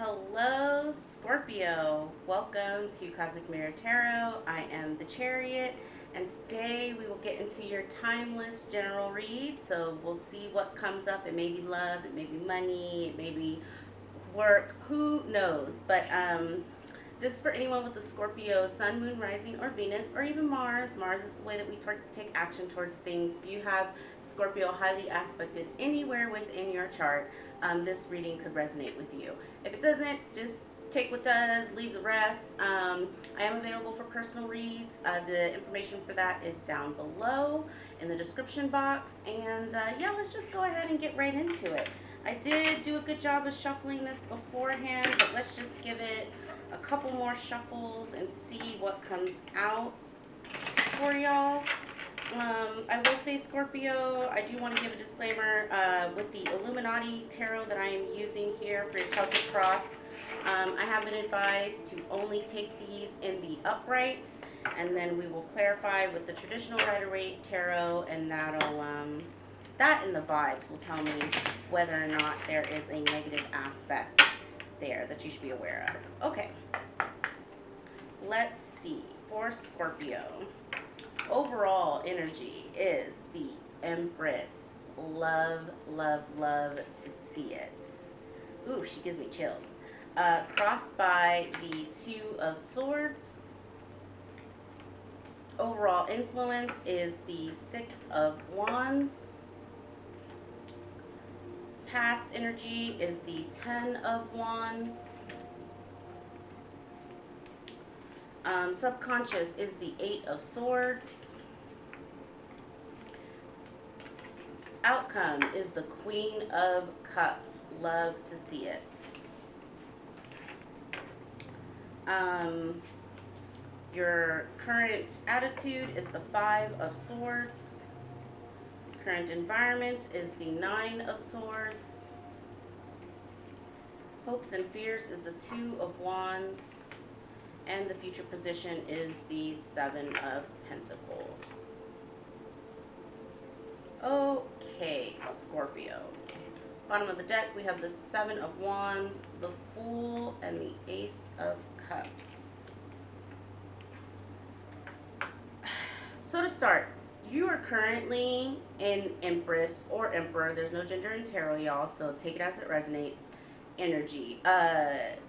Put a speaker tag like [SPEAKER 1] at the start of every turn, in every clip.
[SPEAKER 1] Hello, Scorpio. Welcome to Cosmic Mirror Tarot. I am the Chariot, and today we will get into your timeless general read. So we'll see what comes up. It may be love, it may be money, it may be work, who knows? But this is for anyone with a Scorpio, Sun, Moon, Rising, or Venus, or even Mars. Mars is the way that we take action towards things. If you have Scorpio highly aspected anywhere within your chart, this reading could resonate with you. If it doesn't, just take what does, leave the rest. I am available for personal reads. The information for that is down below in the description box. And yeah, let's just go ahead and get right into it. I did do a good job of shuffling this beforehand, but let's just give it a couple more shuffles and see what comes out for y'all. I will say, Scorpio, I do want to give a disclaimer with the Illuminati tarot that I am using here for your Celtic Cross. I have been advised to only take these in the upright, and then we will clarify with the traditional Rider-Waite tarot, and that'll that and the vibes will tell me whether or not there is a negative aspect there that you should be aware of. Okay, let's see. For Scorpio, overall energy is the Empress. Love, love, love to see it. Ooh, she gives me chills. Crossed by the Two of Swords. Overall influence is the Six of Wands. Past energy is the Ten of Wands. Subconscious is the Eight of Swords. Outcome is the Queen of Cups. Love to see it. Your current attitude is the Five of Swords. Current environment is the Nine of Swords. Hopes and fears is the Two of Wands. And the future position is the Seven of Pentacles. Okay, Scorpio. Bottom of the deck, we have the Seven of Wands, the Fool, and the Ace of Cups. So to start, you are currently in Empress or Emperor. There's no gender in tarot, y'all, so take it as it resonates. Energy.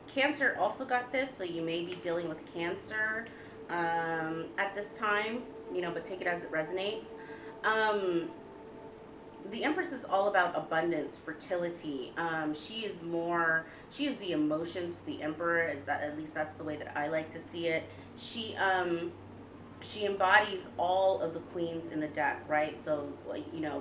[SPEAKER 1] Cancer also got this, so you may be dealing with Cancer at this time, but take it as it resonates. The Empress is all about abundance, fertility. She is the emotions. The Emperor is that, at least that's the way that I like to see it. She embodies all of the queens in the deck, right? So,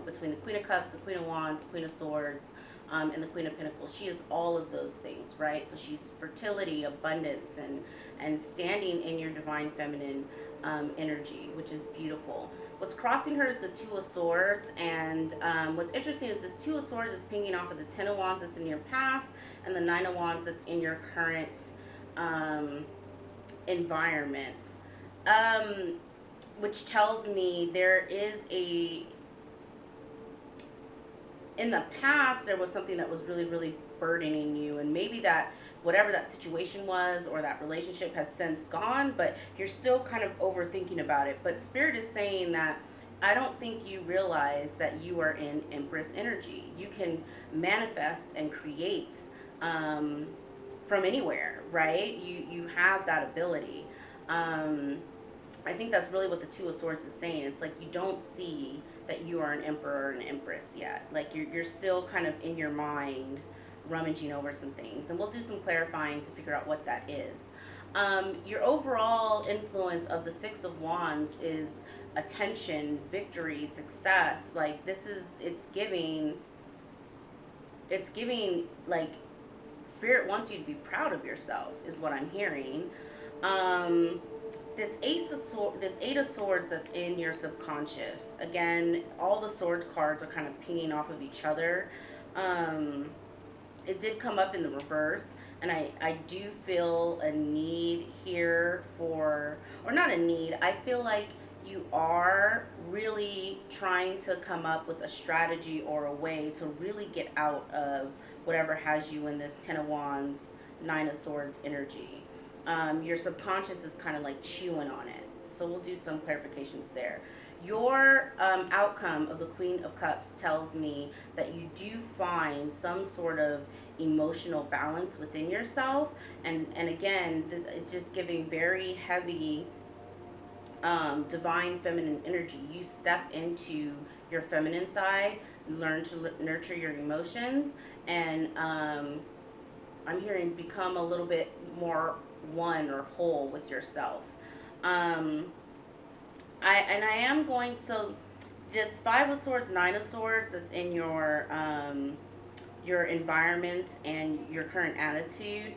[SPEAKER 1] between the Queen of Cups, the Queen of Wands, Queen of Swords, and the Queen of Pentacles, she is all of those things, right? So she's fertility, abundance, and standing in your divine feminine energy, which is beautiful. What's crossing her is the Two of Swords, and what's interesting is this Two of Swords is pinging off of the Ten of Wands that's in your past, and the Nine of Wands that's in your current environment. Which tells me there is in the past, there was something that was really, really burdening you, and maybe that whatever that situation was or that relationship has since gone, but you're still kind of overthinking about it. But Spirit is saying that I don't think you realize that you are in Empress energy. You can manifest and create from anywhere, right? You have that ability. I think that's really what the Two of Swords is saying. It's like you don't see that you are an emperor or an empress yet. Like you're still kind of in your mind rummaging over some things. And we'll do some clarifying to figure out what that is. Your overall influence of the Six of Wands is attention, victory, success. Like it's giving like Spirit wants you to be proud of yourself is what I'm hearing. This Eight of Swords that's in your subconscious. Again, all the sword cards are kind of pinging off of each other. It did come up in the reverse, and I do feel a need here or not a need, I feel like you are really trying to come up with a strategy or a way to really get out of whatever has you in this Ten of Wands Nine of Swords energy. Your subconscious is kind of like chewing on it. So we'll do some clarifications there. Your outcome of the Queen of Cups tells me that you do find some sort of emotional balance within yourself. And again, it's just giving very heavy divine feminine energy. You step into your feminine side, learn to nurture your emotions, and I'm hearing become a little bit more one or whole with yourself. Um, I am going, so this Five of Swords, Nine of Swords that's in your environment and your current attitude.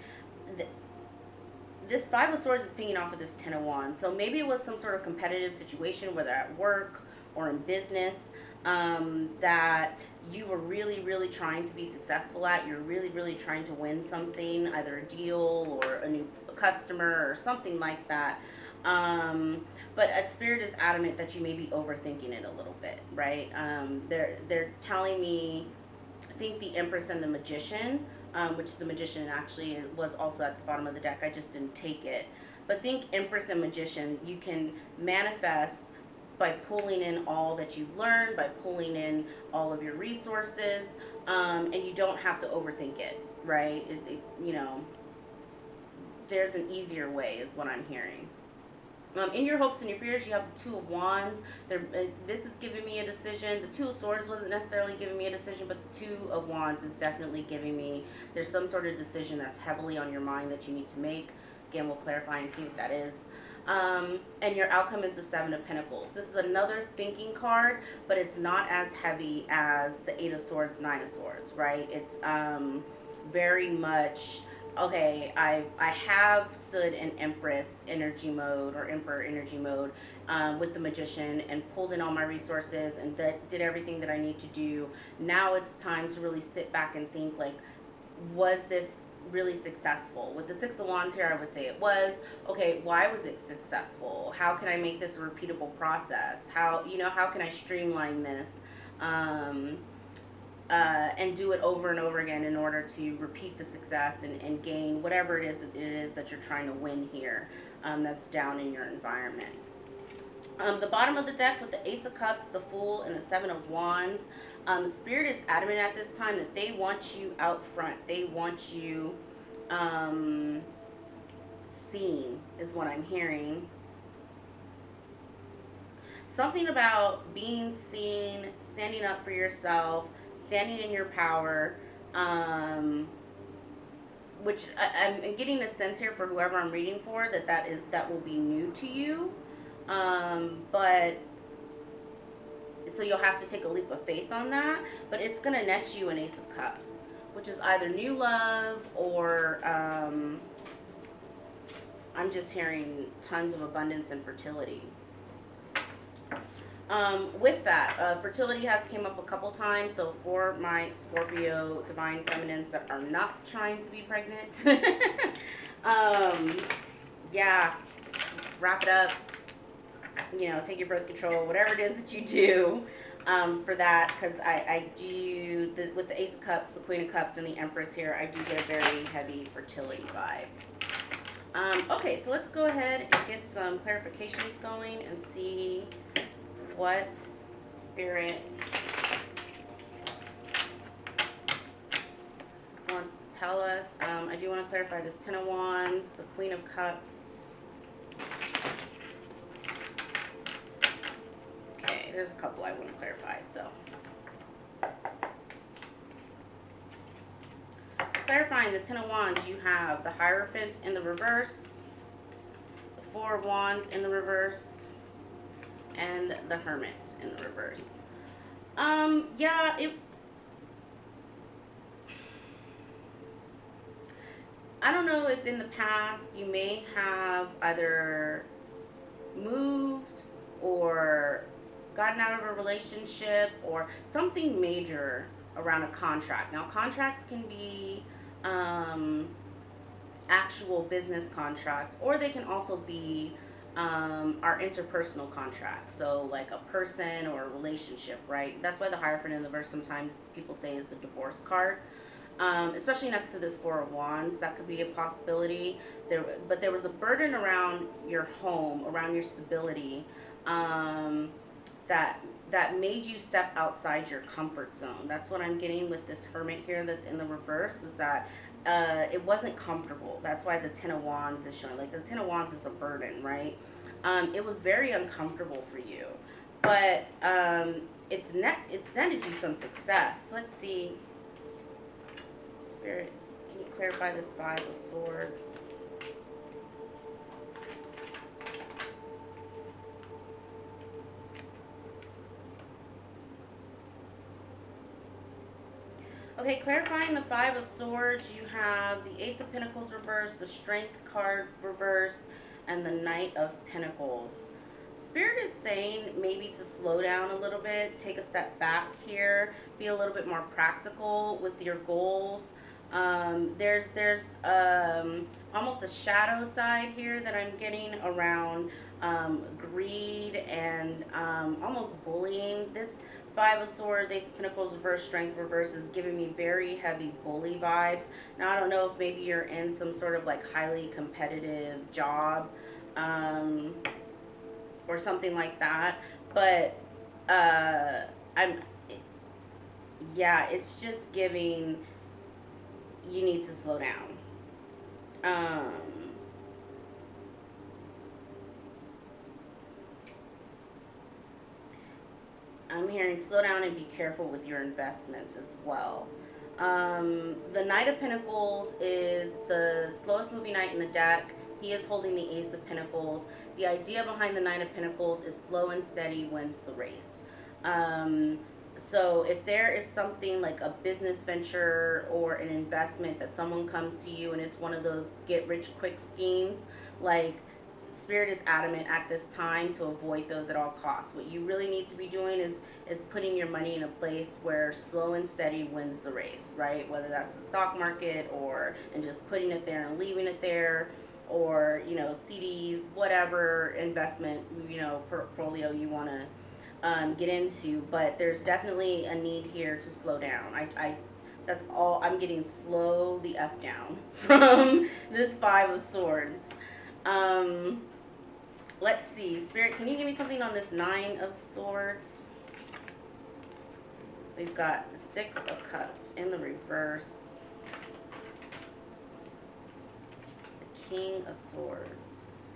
[SPEAKER 1] This Five of Swords is pinging off of this Ten of Wands. So maybe it was some sort of competitive situation, whether at work or in business, that you were really, really trying to be successful at. You're really, really trying to win something, either a deal or a new customer or something like that. But a spirit is adamant that you may be overthinking it a little bit, right? They're telling me, I think the Empress and the Magician, which the Magician actually was also at the bottom of the deck. I just didn't take it. But think Empress and Magician, you can manifest by pulling in all that you've learned, by pulling in all of your resources, and you don't have to overthink it, right? You know, there's an easier way is what I'm hearing. In your hopes and your fears, you have the Two of Wands. This is giving me a decision. The Two of Swords wasn't necessarily giving me a decision, but the Two of Wands is definitely giving me, there's some sort of decision that's heavily on your mind that you need to make. Again, we'll clarify and see what that is. And your outcome is the Seven of Pentacles. This is another thinking card, but it's not as heavy as the Eight of Swords, Nine of Swords, right? It's very much, okay, I have stood in Empress energy mode or Emperor energy mode with the Magician and pulled in all my resources and did everything that I need to do. Now it's time to really sit back and think, like, was this really successful? With the Six of Wands here, I would say it was. Okay, why was it successful? How can I make this a repeatable process? How can I streamline this? And do it over and over again in order to repeat the success and gain whatever it is that you're trying to win here, that's down in your environment. The bottom of the deck with the Ace of Cups, the Fool, and the Seven of Wands, the Spirit is adamant at this time that they want you out front. They want you seen, is what I'm hearing. Something about being seen, standing up for yourself, standing in your power, which I'm getting a sense here for whoever I'm reading for that will be new to you, but so you'll have to take a leap of faith on that. But it's gonna net you an Ace of Cups, which is either new love or I'm just hearing tons of abundance and fertility. With that, fertility has came up a couple times, so for my Scorpio divine feminines that are not trying to be pregnant, yeah, wrap it up, take your birth control, whatever it is that you do for that, because I do, with the Ace of Cups, the Queen of Cups, and the Empress here, I do get a very heavy fertility vibe. Okay, so let's go ahead and get some clarifications going and see what Spirit wants to tell us. I do want to clarify this Ten of Wands, the Queen of Cups. Okay, there's a couple I want to clarify. So, clarifying the Ten of Wands, you have the Hierophant in the reverse, the Four of Wands in the reverse, and the Hermit in the reverse. Yeah, I don't know if in the past you may have either moved or gotten out of a relationship or something major around a contract. Now, contracts can be actual business contracts, or they can also be our interpersonal contracts. So like a person or a relationship, right? That's why the Hierophant in the verse sometimes people say is the divorce card. especially next to this Four of Wands. That could be a possibility. But there was a burden around your home, around your stability, um, that that made you step outside your comfort zone. That's what I'm getting with this Hermit here that's in the reverse, is that it wasn't comfortable. That's why the Ten of Wands is showing. Like the Ten of Wands is a burden, right? It was very uncomfortable for you, but it's netted you some success. Let's see, Spirit, can you clarify this Five of Swords? Okay, clarifying the Five of Swords, you have the Ace of Pentacles reversed, the Strength card reversed, and the Knight of Pentacles. Spirit is saying maybe to slow down a little bit, take a step back here, be a little bit more practical with your goals. There's almost a shadow side here that I'm getting around greed and almost bullying. This Five of Swords, Ace of Pentacles reverse, Strength reverse is giving me very heavy bully vibes. Now, I don't know if maybe you're in some sort of like highly competitive job um, or something like that. But I'm, yeah, it's just giving you need to slow down. Um, I'm hearing slow down and be careful with your investments as well. The Knight of Pentacles is the slowest moving knight in the deck. He is holding the Ace of Pentacles. The idea behind the Knight of Pentacles is slow and steady wins the race. So if there is something like a business venture or an investment that someone comes to you and it's one of those get rich quick schemes, like Spirit is adamant at this time to avoid those at all costs. What you really need to be doing is putting your money in a place where slow and steady wins the race, right? Whether that's the stock market or and just putting it there and leaving it there, or CDs, whatever investment portfolio you want to get into. But there's definitely a need here to slow down. I that's all I'm getting. Slow the F down from this Five of Swords. Um, let's see. Spirit, can you give me something on this Nine of Swords? We've got the Six of Cups in the reverse. The King of Swords.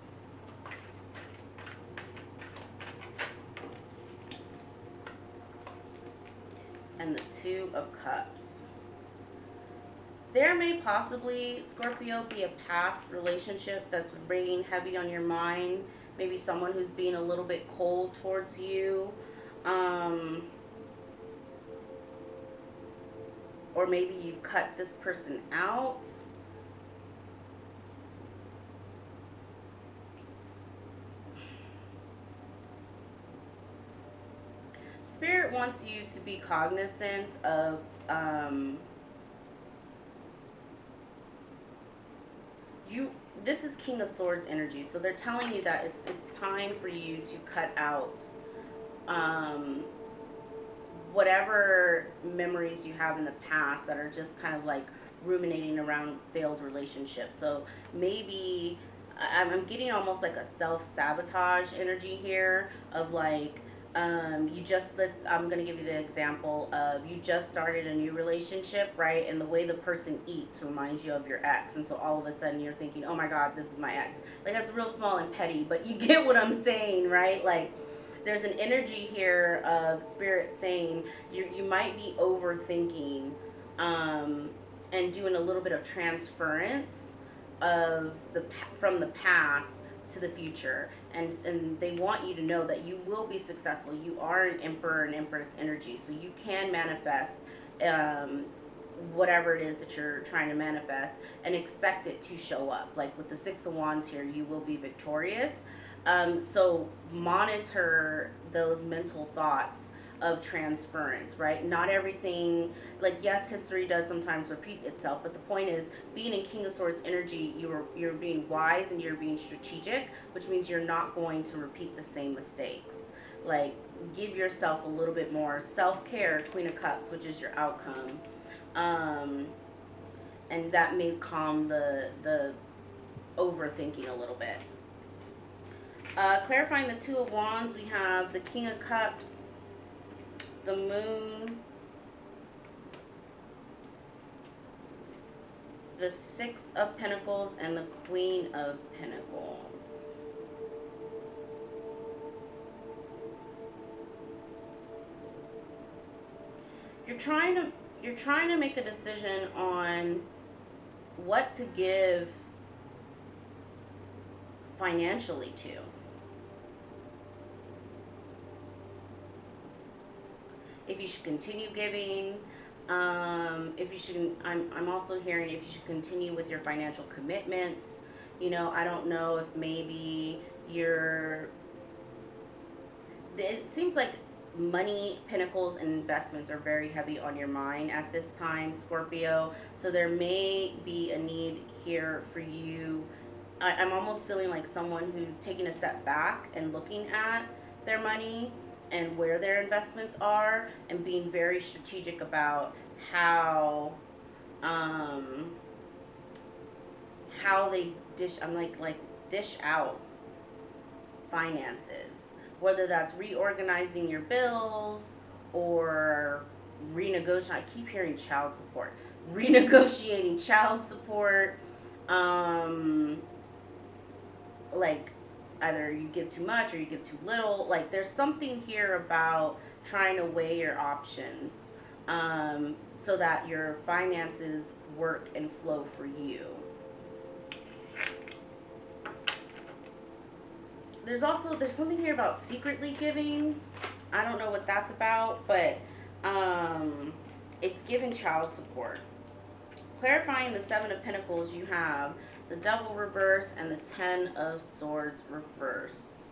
[SPEAKER 1] And the Two of Cups. There may possibly, Scorpio, be a past relationship that's weighing heavy on your mind. Maybe someone who's being a little bit cold towards you. Or maybe you've cut this person out. Spirit wants you to be cognizant of this is King of Swords energy, so they're telling you that it's time for you to cut out whatever memories you have in the past that are just kind of like ruminating around failed relationships. So maybe I'm getting almost like a self-sabotage energy here of like I'm gonna give you the example of you just started a new relationship, right? And the way the person eats reminds you of your ex, and so all of a sudden you're thinking, oh my god, this is my ex. Like, that's real small and petty, but you get what I'm saying, right? Like, there's an energy here of Spirit saying you might be overthinking and doing a little bit of transference of from the past to the future, and they want you to know that you will be successful. You are an Emperor and Empress energy, so you can manifest whatever it is that you're trying to manifest and expect it to show up. Like with the Six of Wands here, you will be victorious. So monitor those mental thoughts of transference, right? Not everything, like, yes, history does sometimes repeat itself, but the point is, being in King of Swords energy, you're being wise and you're being strategic, which means you're not going to repeat the same mistakes. Like, give yourself a little bit more self-care, Queen of Cups, which is your outcome. and that may calm the overthinking a little bit. Clarifying the Two of Wands, we have the King of Cups, the Moon, the Six of Pentacles, and the Queen of Pentacles. You're trying to make a decision on what to give financially to. If you should continue giving, if you should, I'm also hearing if you should continue with your financial commitments. You know, I don't know if maybe it seems like money, pentacles, and investments are very heavy on your mind at this time, Scorpio. So there may be a need here for you. I'm almost feeling like someone who's taking a step back and looking at their money and where their investments are, and being very strategic about um, how they dish out finances, whether that's reorganizing your bills or renegotiating. I keep hearing child support, renegotiating child support. Um, like either you give too much or you give too little. Like there's something here about trying to weigh your options, so that your finances work and flow for you. There's something here about secretly giving. I don't know what that's about, but it's giving child support. Clarifying the Seven of Pentacles, you have the Devil reverse and the Ten of Swords reverse.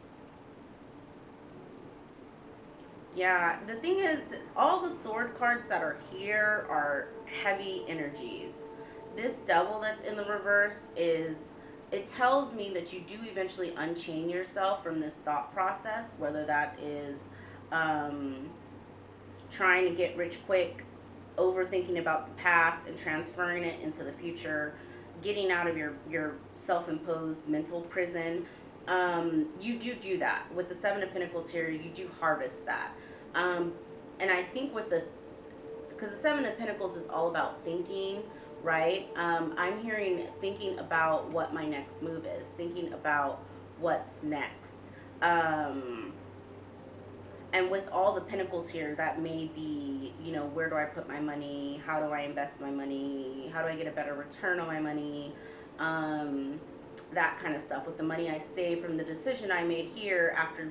[SPEAKER 1] Yeah, the thing is, all the sword cards that are here are heavy energies. This Devil that's in the reverse it tells me that you do eventually unchain yourself from this thought process, whether that is trying to get rich quick, overthinking about the past and transferring it into the future, getting out of your self-imposed mental prison. You do that. With the Seven of Pentacles here, you do harvest that. And I think because the Seven of Pentacles is all about thinking, right? I'm hearing thinking about what my next move is, thinking about what's next. And with all the pentacles here, that may be, where do I put my money? How do I invest my money? How do I get a better return on my money? That kind of stuff. With the money I save from the decision I made here after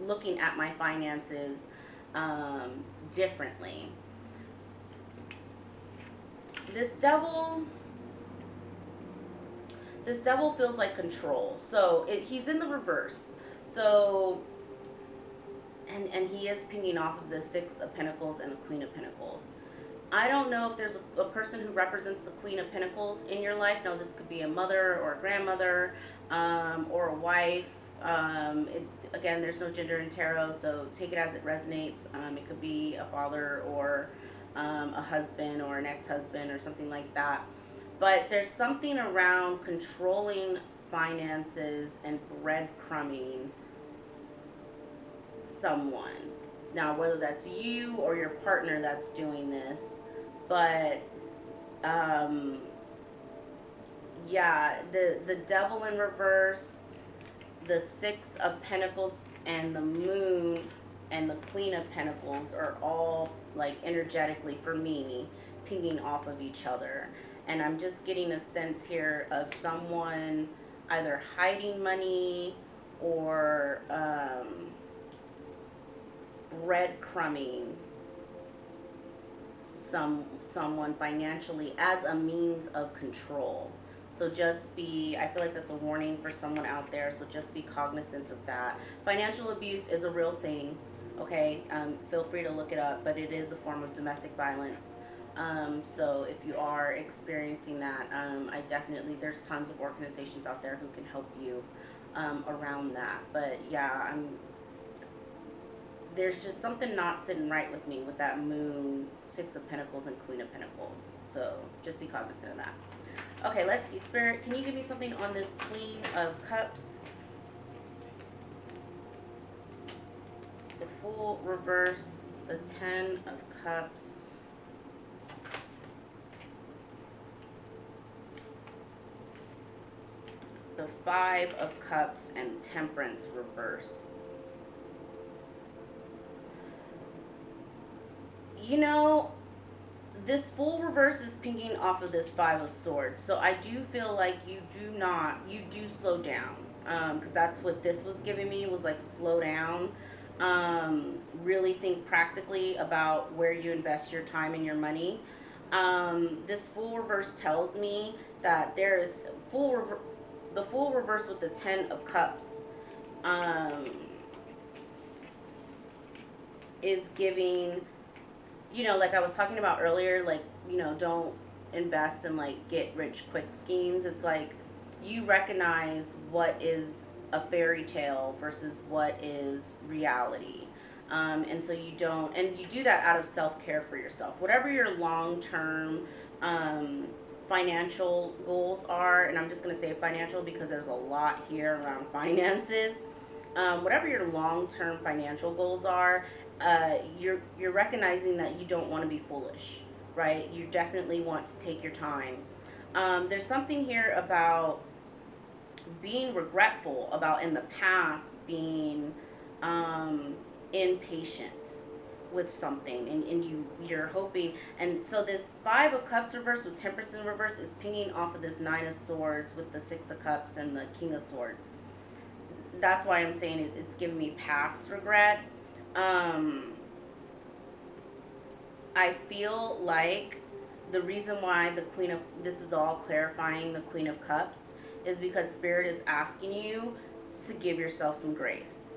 [SPEAKER 1] looking at my finances differently. This devil feels like control. So he's in the reverse. So and he is pinging off of the Six of Pentacles and the Queen of Pentacles. I don't know if there's a person who represents the Queen of Pentacles in your life. No, this could be a mother or a grandmother, or a wife. Again, there's no gender in tarot, so take it as it resonates. It could be a father or a husband or an ex-husband or something like that. But there's something around controlling finances and breadcrumbing someone. Now, whether that's you or your partner that's doing this, but yeah, the Devil in reverse, the Six of Pentacles, and the Moon and the Queen of Pentacles are all like energetically for me pinging off of each other. And I'm just getting a sense here of someone either hiding money or breadcrumbing someone financially as a means of control. So I feel like that's a warning for someone out there, so just be cognizant of that. Financial abuse is a real thing, okay? Feel free to look it up, but it is a form of domestic violence. So if you are experiencing that, there's tons of organizations out there who can help you around that. But yeah, there's just something not sitting right with me with that Moon, Six of Pentacles, and Queen of Pentacles. So just be cognizant of that. Okay, let's see. Spirit, can you give me something on this Queen of Cups? The Fool reverse, the Ten of Cups, the Five of Cups, and Temperance reverse. You know, this Fool reverse is pinging off of this Five of Swords. So I do feel like you do slow down. Because that's what this was giving me, was like slow down. Really think practically about where you invest your time and your money. This Fool reverse tells me that there is the Fool reverse with the Ten of Cups is giving, you know, like I was talking about earlier, like, you know, don't invest in like get rich quick schemes. It's like you recognize what is a fairy tale versus what is reality. And so you don't, and you do that out of self-care for yourself. Whatever your long-term financial goals are, and I'm just going to say financial because there's a lot here around finances. Whatever your long-term financial goals are, you're recognizing that you don't want to be foolish, right? You definitely want to take your time. There's something here about being regretful about in the past being impatient with something, and you're hoping, and so this Five of Cups reverse with Temperance in reverse is pinging off of this Nine of Swords with the Six of Cups and the King of Swords. That's why I'm saying it's giving me past regret. I feel like the reason why the Queen of, this is all clarifying the Queen of Cups, is because Spirit is asking you to give yourself some grace,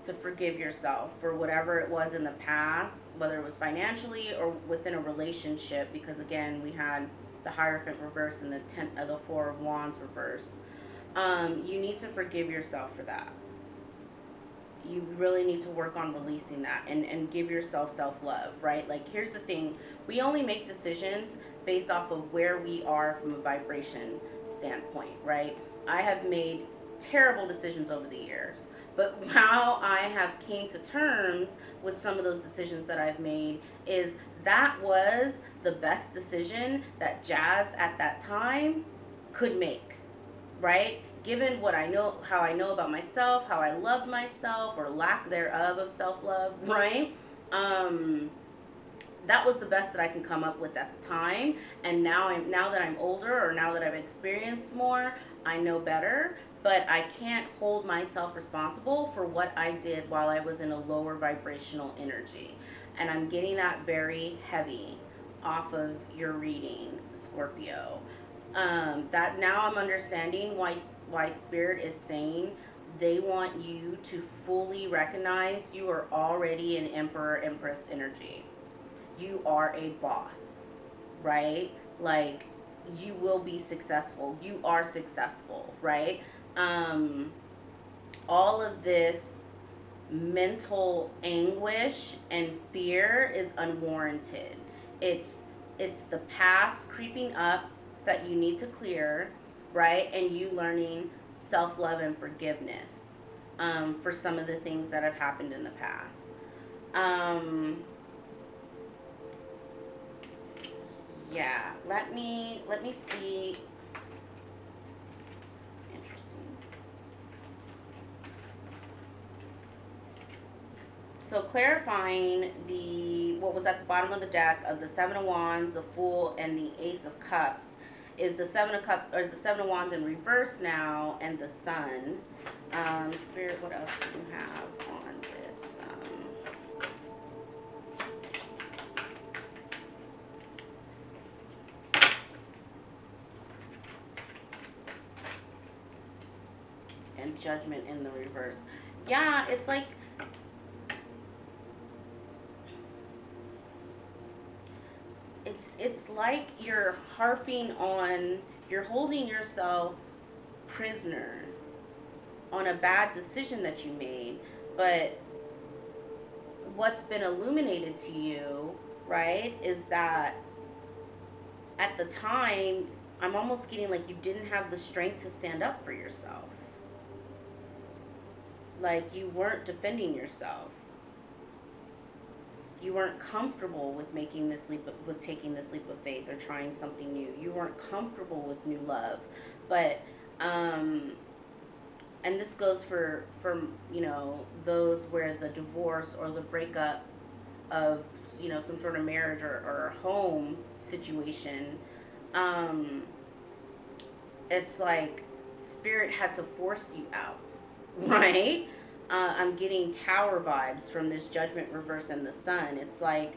[SPEAKER 1] to forgive yourself for whatever it was in the past, whether it was financially or within a relationship, because again, we had the Hierophant reverse and the Four of Wands reverse. You need to forgive yourself for that. You really need to work on releasing that and give yourself self-love, right? Like, here's the thing. We only make decisions based off of where we are from a vibration standpoint, right? I have made terrible decisions over the years, but how I have came to terms with some of those decisions that I've made is that was the best decision that Jazz at that time could make, right? Given what I know, how I know about myself, how I loved myself, or lack thereof of self-love, right? That was the best that I can come up with at the time. And now that I'm older, or now that I've experienced more, I know better. But I can't hold myself responsible for what I did while I was in a lower vibrational energy. And I'm getting that very heavy off of your reading, Scorpio. That now I'm understanding why Spirit is saying they want you to fully recognize you are already an Emperor, Empress energy. You are a boss, right? Like, you will be successful. You are successful, right? All of this mental anguish and fear is unwarranted. It's the past creeping up that you need to clear, right? And you learning self-love and forgiveness for some of the things that have happened in the past. Yeah, let me see. Interesting. So clarifying what was at the bottom of the deck of the Seven of Wands, the Fool, and the Ace of Cups is the Seven of Cups, or is the Seven of Wands in reverse now, and the Sun. Spirit, what else do you have on this? And Judgment in the reverse. Yeah, it's like, it's like you're harping on, you're holding yourself prisoner on a bad decision that you made, but what's been illuminated to you, right, is that at the time, I'm almost getting like you didn't have the strength to stand up for yourself. Like you weren't defending yourself. You weren't comfortable with making this leap, with taking this leap of faith or trying something new. You weren't comfortable with new love. But and this goes for those where the divorce or the breakup of some sort of marriage or home situation, um it's like spirit had to force you out, right? I'm getting tower vibes from this judgment reverse and the sun. It's like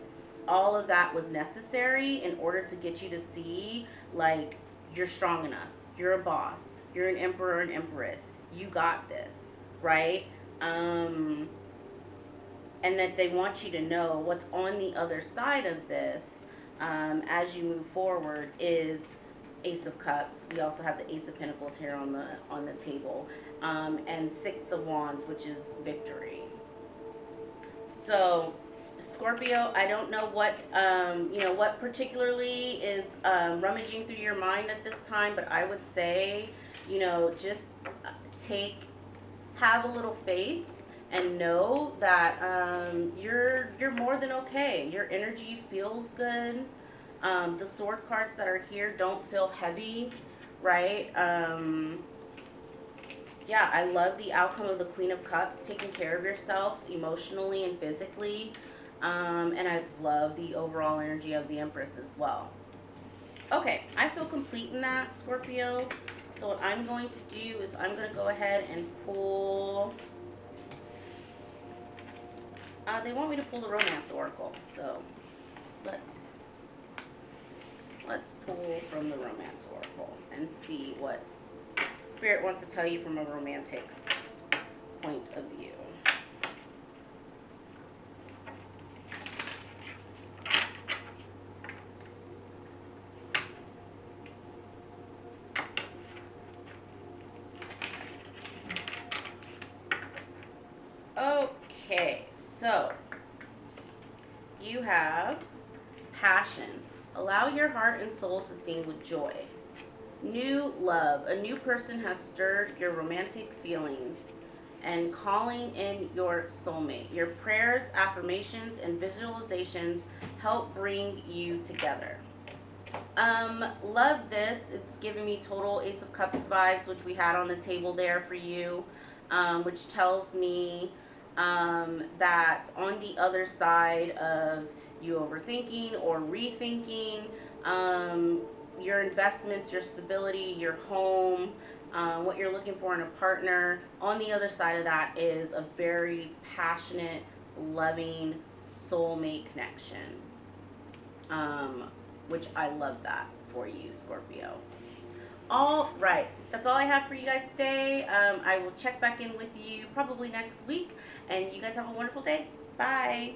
[SPEAKER 1] all of that was necessary in order to get you to see, like, you're strong enough, you're a boss, you're an emperor and empress, you got this, right? um and that they want you to know what's on the other side of this, as you move forward, is Ace of Cups. We also have the Ace of Pentacles here on the table, and Six of Wands, which is victory. So, Scorpio, I don't know what particularly is rummaging through your mind at this time, but I would say, just take have a little faith and know that you're more than okay. Your energy feels good. The sword cards that are here don't feel heavy, right? Yeah, I love the outcome of the Queen of Cups, taking care of yourself emotionally and physically. And I love the overall energy of the Empress as well. Okay, I feel complete in that, Scorpio. So what I'm going to do is I'm going to go ahead and pull... they want me to pull the Romance Oracle, so let's pull from the Romance Oracle and see what Spirit wants to tell you from a romantic's point of view. Okay, so you have passion. Allow your heart and soul to sing with joy. New love. A new person has stirred your romantic feelings and calling in your soulmate. Your prayers, affirmations, and visualizations help bring you together. Love this. It's giving me total Ace of Cups vibes, which we had on the table there for you, which tells me that on the other side of you overthinking or rethinking your investments, your stability, your home, what you're looking for in a partner, on the other side of that is a very passionate, loving soulmate connection. Which I love that for you, Scorpio. All right, that's all I have for you guys today. I will check back in with you probably next week, and you guys have a wonderful day. Bye.